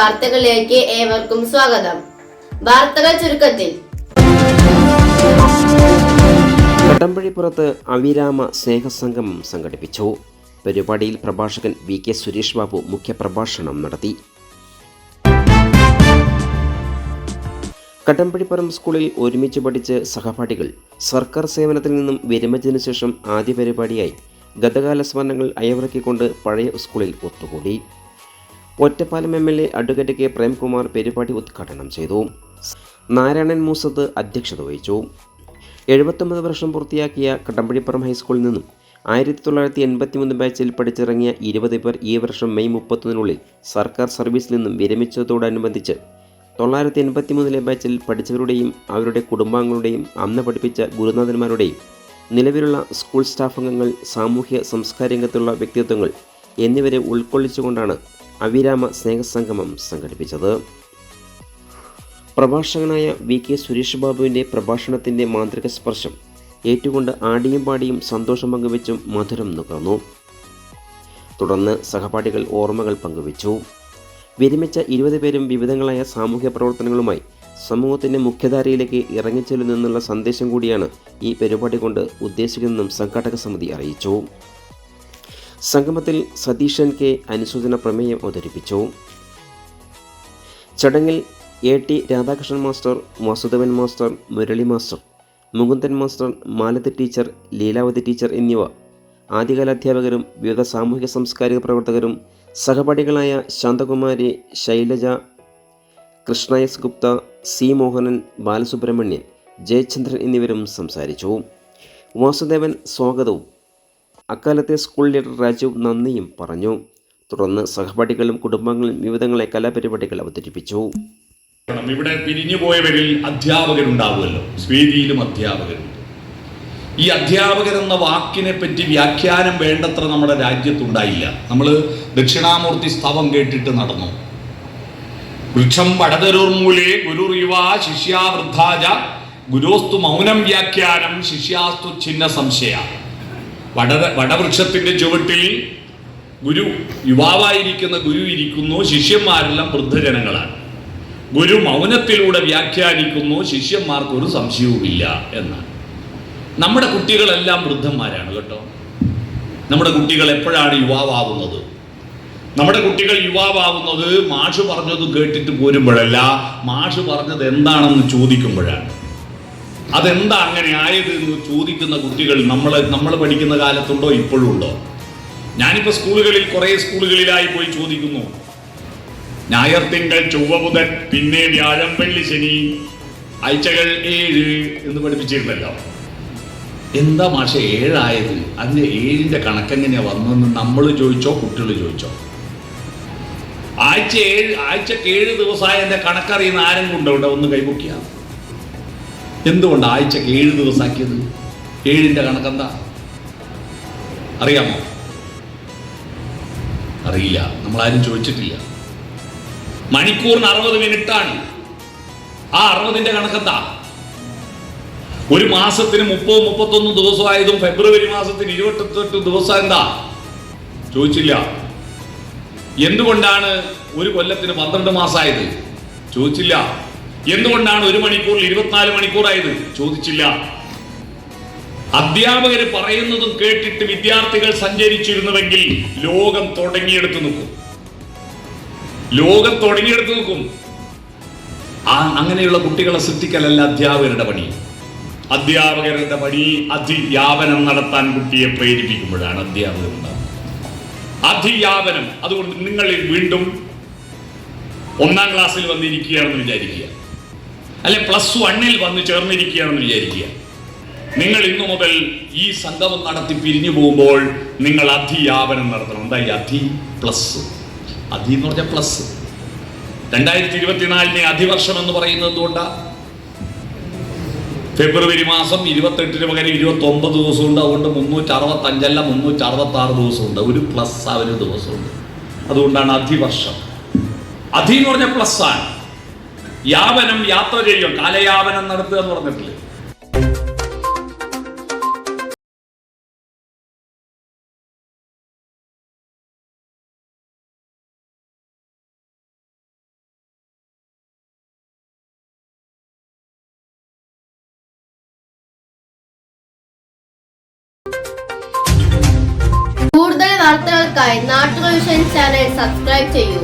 വാർത്തകളിലേക്ക് ഏവർക്കും സ്വാഗതം. വാർത്തകൾ ചുരുക്കത്തിൽ. കടമ്പഴിപ്പുറത്ത് അവിരാമ സ്നേഹസംഗമം സംഘടിപ്പിച്ചു. പരിപാടിയിൽ പ്രഭാഷകൻ വി.കെ. സുരേഷ് ബാബു മുഖ്യപ്രഭാഷണം നടത്തി. കടമ്പഴിപ്പുറം സ്കൂളിൽ ഒരുമിച്ച് പഠിച്ച് സഹപാഠികൾ സർക്കാർ സേവനത്തിൽ നിന്നും വിരമിച്ചതിനു ശേഷം ആദ്യ പരിപാടിയായി ഗതകാല സ്മരണകൾ അയവിറക്കിക്കൊണ്ട് പഴയ സ്കൂളിൽ ഒത്തുകൂടി. Ottapalam MLA. Advocate K. Premkumar പരിപാടി ഉദ്ഘാടനം ചെയ്തു. നാരായണൻ മൂസത്ത് അധ്യക്ഷത വഹിച്ചു. 79 വർഷം പൂർത്തിയാക്കിയ കടമ്പഴിപ്പുറം ഹൈസ്കൂളിൽ നിന്നും 1983 ബാച്ചിൽ പഠിച്ചിറങ്ങിയ 20 പേർ ഈ വർഷം മെയ് 31 സർക്കാർ സർവീസിൽ നിന്നും വിരമിച്ചതോടനുബന്ധിച്ച് 983 ബാച്ചിൽ പഠിച്ചവരുടെയും അവരുടെ കുടുംബാംഗങ്ങളുടെയും അന്ന് പഠിപ്പിച്ച ഗുരുനാഥന്മാരുടെയും നിലവിലുള്ള സ്കൂൾ സ്റ്റാഫ് അംഗങ്ങൾ, സാമൂഹ്യ സംസ്കാരരംഗത്തുള്ള വ്യക്തിത്വങ്ങൾ എന്നിവരെ ഉൾക്കൊള്ളിച്ചുകൊണ്ടാണ് അവിരാമ സ്നേഹസംഗമം സംഘടിപ്പിച്ചത്. പ്രഭാഷകനായ വി.കെ. സുരേഷ് ബാബുവിൻ്റെ പ്രഭാഷണത്തിൻ്റെ മാന്ത്രിക സ്പർശം ഏറ്റുകൊണ്ട് ആടിയും പാടിയും സന്തോഷം പങ്കുവെച്ചും മധുരം നുകർന്നു. തുടർന്ന് സഹപാഠികൾ ഓർമ്മകൾ പങ്കുവച്ചു. വിരമിച്ച 20 പേരും വിവിധങ്ങളായ സാമൂഹ്യ പ്രവർത്തനങ്ങളുമായി സമൂഹത്തിൻ്റെ മുഖ്യധാരയിലേക്ക് ഇറങ്ങിച്ചെല്ലുന്നെന്നുള്ള സന്ദേശം കൂടിയാണ് ഈ പരിപാടി കൊണ്ട് ഉദ്ദേശിക്കുന്നതെന്നും സംഘാടക സമിതി അറിയിച്ചു. സംഗമത്തിൽ സതീശൻ കെ. അനുശോചന പ്രമേയം അവതരിപ്പിച്ചു. ചടങ്ങിൽ A T. Radhakrishnan master, Vasudevan master, Murali master, Mukundan master, Malathi teacher, Leelavathi teacher എന്നിവ ആദ്യകാല അധ്യാപകരും വിവിധ സാമൂഹിക സാംസ്കാരിക പ്രവർത്തകരും സഹപാഠികളായ ശാന്തകുമാരി, ശൈലജ, കൃഷ്ണ എസ് ഗുപ്ത, സി മോഹനൻ, ബാലസുബ്രഹ്മണ്യൻ, ജയചന്ദ്രൻ എന്നിവരും സംസാരിച്ചു. വാസുദേവൻ സ്വാഗതവും അക്കാലത്തെ സ്കൂൾ ലീഡർ രാജു നന്ദിയും പറഞ്ഞു. തുടർന്ന് സഹപാഠികളും കുടുംബാംഗങ്ങളും വിവിധങ്ങളെ കലാപരിപാടികൾ അവതരിപ്പിച്ചു. ഇവിടെ പിരിഞ്ഞുപോയവരിൽ അധ്യാപകരുണ്ടാവുമല്ലോ, വേദിയിലും അധ്യാപകരുണ്ട്. ഈ അധ്യാപകരെന്ന വാക്കിനെ പറ്റി വ്യാഖ്യാനം വേണ്ടത്ര നമ്മുടെ രാജ്യത്തുണ്ടായില്ല. നമ്മൾ ദക്ഷിണാമൂർത്തി സ്തവം കേട്ടിട്ട് നടന്നു. വൃക്ഷം വടതരുർമൂലേ ഗുരുറിവാ ശിഷ്യാ വൃദ്ധാജ ഗുരോസ്തു മൗനം വ്യാഖ്യാനം ശിഷ്യാസ്തു ഛിന്ന സംശയ. വടവൃക്ഷത്തിന്റെ ചുവട്ടിൽ യുവാവായിരിക്കുന്ന ഗുരു ഇരിക്കുന്നു, ശിഷ്യന്മാരെല്ലാം വൃദ്ധജനങ്ങളാണ്. ഗുരു മൗനത്തിലൂടെ വ്യാഖ്യാനിക്കുന്നു, ശിഷ്യന്മാർക്ക് ഒരു സംശയവുമില്ല എന്നാണ്. നമ്മുടെ കുട്ടികളെല്ലാം വൃദ്ധന്മാരാണ് കേട്ടോ. നമ്മുടെ കുട്ടികൾ എപ്പോഴാണ് യുവാവാകുന്നത്? നമ്മുടെ കുട്ടികൾ യുവാവാകുന്നത് മാഷ് പറഞ്ഞത് കേട്ടിട്ട് പോരുമ്പോഴല്ല, മാഷ് പറഞ്ഞത് എന്താണെന്ന് ചോദിക്കുമ്പോഴാണ്. അതെന്താ അങ്ങനെ ആയത് എന്ന് ചോദിക്കുന്ന കുട്ടികൾ നമ്മൾ പഠിക്കുന്ന കാലത്തുണ്ടോ, ഇപ്പോഴും ഉണ്ടോ? ഞാനിപ്പോൾ സ്കൂളുകളിൽ കുറേ സ്കൂളുകളിലായി പോയി ചോദിക്കുന്നു. ഞായർ, തിങ്കൾ, ചൊവ്വ, ബുധൻ, പിന്നെ വ്യാഴം, വെള്ളി, ശനി, ആഴ്ചകൾ 7 എന്ന് പഠിപ്പിച്ചിരുന്നല്ലോ. എന്താ മാഷെ 7 ആയത്? അതിന് 7ന്റെ കണക്കെങ്ങനെയാ വന്നതെന്ന് നമ്മൾ ചോദിച്ചോ, കുട്ടികൾ ചോദിച്ചോ? ആഴ്ചക്ക് 7 ദിവസമായ എൻ്റെ കണക്കറിയുന്ന ആരെങ്കിലും ഉണ്ടോ ഇവിടെ? ഒന്ന് കൈപൊക്കിയ. എന്തുകൊണ്ട് ആഴ്ചക്ക് 7 ദിവസമാക്കിയത്? 7ന്റെ കണക്കെന്താ അറിയാമോ? അറിയില്ല, നമ്മളാരും ചോദിച്ചിട്ടില്ല. മണിക്കൂറിന് 60 മിനിറ്റാണ്. ആ 60ന്റെ കണക്കെന്താ? ഒരു മാസത്തിന് 30-31 ദിവസമായതും ഫെബ്രുവരി മാസത്തിന് 28 ദിവസം എന്താ ചോദിച്ചില്ല. എന്തുകൊണ്ടാണ് ഒരു കൊല്ലത്തിന് 12 മാസമായത്? ചോദിച്ചില്ല. എന്തുകൊണ്ടാണ് ഒരു മണിക്കൂറിൽ 24 മണിക്കൂറായത്? ചോദിച്ചില്ല. അധ്യാപകര് പറയുന്നതും കേട്ടിട്ട് വിദ്യാർത്ഥികൾ സഞ്ചരിച്ചിരുന്നുവെങ്കിൽ ലോകം തുടങ്ങിയെടുത്ത് നോക്കും. അങ്ങനെയുള്ള കുട്ടികളെ സൃഷ്ടിക്കലല്ല അധ്യാപകരുടെ പണി. അധ്യാപകരുടെ പണി അധിവ്യാപനം നടത്താൻ കുട്ടിയെ പ്രേരിപ്പിക്കുമ്പോഴാണ് അധ്യാപകരുണ്ടാകുന്നത്. അധിവ്യാപനം. അതുകൊണ്ട് നിങ്ങൾ വീണ്ടും 1ാം ക്ലാസ്സിൽ വന്നിരിക്കുകയാണെന്ന് വിചാരിക്കുക, അല്ലെ +1ൽ വന്ന് ചേർന്നിരിക്കുകയാണെന്ന് വിചാരിക്കുക. നിങ്ങൾ ഇന്നു മുതൽ ഈ സംഗമം നടത്തി പിരിഞ്ഞു പോകുമ്പോൾ നിങ്ങൾ അധിവ്യാപനം നടത്തണം. എന്താ ഈ അധി പ്ലസ്? അധി എന്ന് പറഞ്ഞാൽ പ്ലസ്. 2024 അധിവർഷം എന്ന് പറയുന്നത് എന്തുകൊണ്ടാ? ഫെബ്രുവരി മാസം 28-ന് പകരം 29 ദിവസമുണ്ട്. അതുകൊണ്ട് 365 അല്ല 366 ദിവസമുണ്ട്. ഒരു പ്ലസ് ആ ഒരു ദിവസമുണ്ട്. അതുകൊണ്ടാണ് അധിവർഷം. അധി എന്ന് പറഞ്ഞാൽ പ്ലസ് ആണ്. യാവനം യാത്ര ചെയ്യുക, കാലയാപനം നടത്തുക എന്ന് പറഞ്ഞിട്ടില്ലേ? വാർത്തകൾക്കായി നാട്ടുവിഷൻ ചാനൽ സബ്സ്ക്രൈബ് ചെയ്യൂ.